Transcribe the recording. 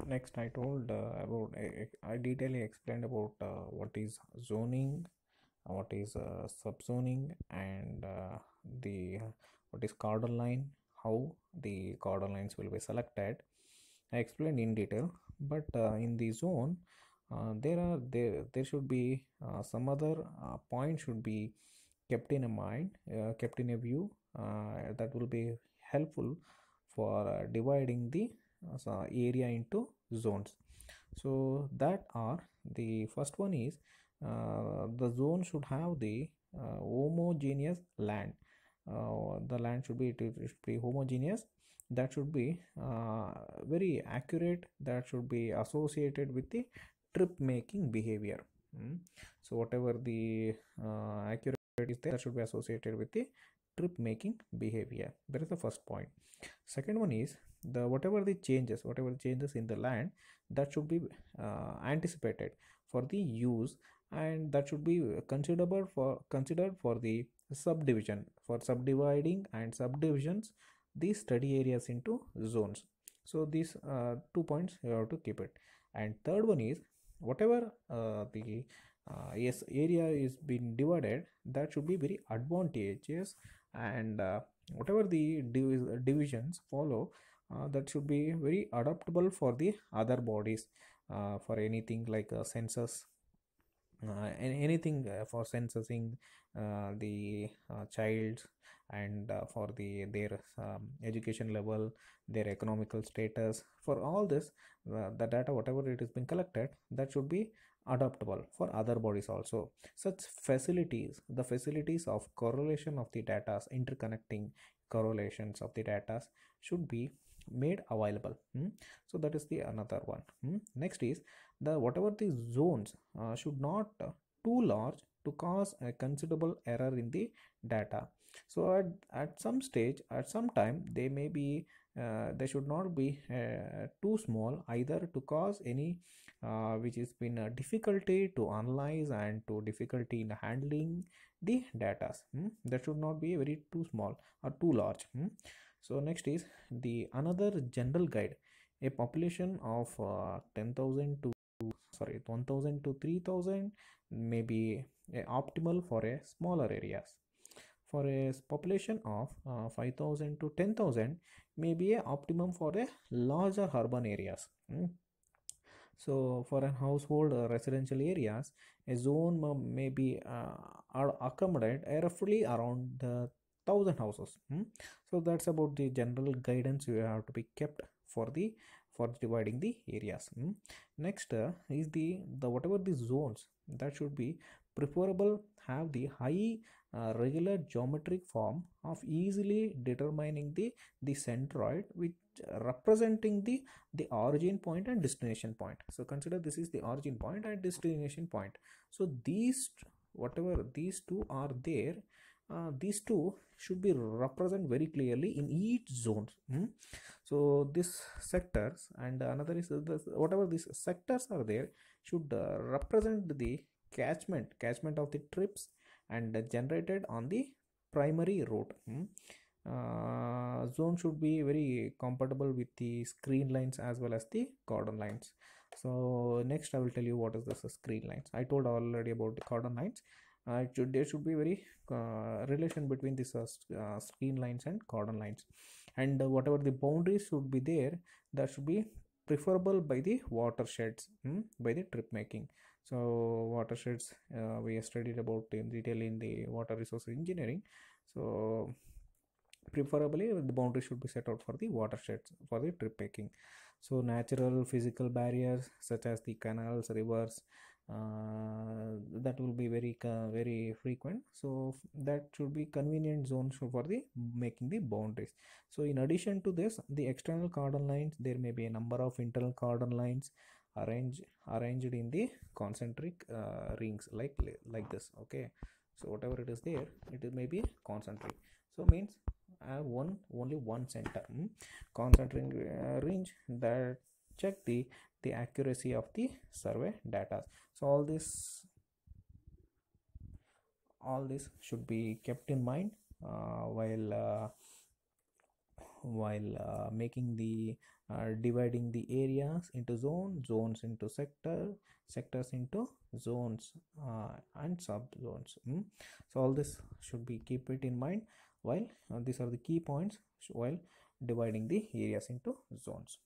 Next, I told about I detailedly explained about what is zoning, what is subzoning, and the what is cordon line, how the cordon lines will be selected. I explained in detail, but in the zone, there should be some other point should be kept in a mind, kept in a view, that will be helpful for dividing the area into zones. So that are the first one is the zone should have the homogeneous land. The land should be it should be homogeneous. That should be very accurate. That should be associated with the trip making behavior. So whatever the accurate is there, that should be associated with the trip making behavior. That is the first point. Second one is the whatever the changes in the land, that should be anticipated for the use, and that should be considered for the subdivision, for subdividing and subdivisions these study areas into zones. So these 2 points you have to keep it. And third one is whatever the yes area is being divided, that should be very advantageous, and whatever the divisions follow, that should be very adaptable for the other bodies, for anything like census, anything for censusing the child, and for their education level, their economical status. For all this, the data whatever it has been collected, that should be adaptable for other bodies also. Such facilities, the facilities of correlation of the data, interconnecting correlations of the data, should be made available. So that is the another one. Next is the whatever the zones should not too large to cause a considerable error in the data. So at some stage, at some time, they may be they should not be too small either to cause any which has been a difficulty to analyze and to difficulty in handling the data. That should not be very too small or too large. So next is the another general guide. A population of 10,000 to 1,000 to 3,000 may be optimal for a smaller areas. For a population of 5,000 to 10,000 may be a optimum for a larger urban areas. So for a household residential areas, a zone may be accommodate roughly around 1,000 houses. So that's about the general guidance you have to be kept for the for dividing the areas. Next is the whatever the zones, that should be preferable have the high regular geometric form of easily determining the centroid, which representing the origin point and destination point. So consider this is the origin point and destination point. So these whatever these two are there, these two should be represent very clearly in each zone. So this sectors, and another is whatever these sectors are there should represent the catchment of the trips and generated on the primary route. Zone should be very compatible with the screen lines as well as the cordon lines. So next I will tell you what is the screen lines. I told already about the cordon lines. There should be very relation between this screen lines and cordon lines, and whatever the boundaries should be there, that should be preferable by the watersheds, by the trip making. So watersheds we studied about in detail in the water resource engineering. So preferably the boundary should be set out for the watersheds for the trip making. So natural physical barriers such as the canals, rivers, that will be very frequent. So that should be convenient zones for the making the boundaries. So in addition to this, the external cordon lines, there may be a number of internal cordon lines arranged in the concentric rings like this. Okay, so whatever it is there, it may be concentric. So means I have only one center, concentric range that check the accuracy of the survey data. So all this should be kept in mind while while making the dividing the areas into zones into sectors into zones and sub zones. So all this should be keep it in mind while these are the key points while dividing the areas into zones.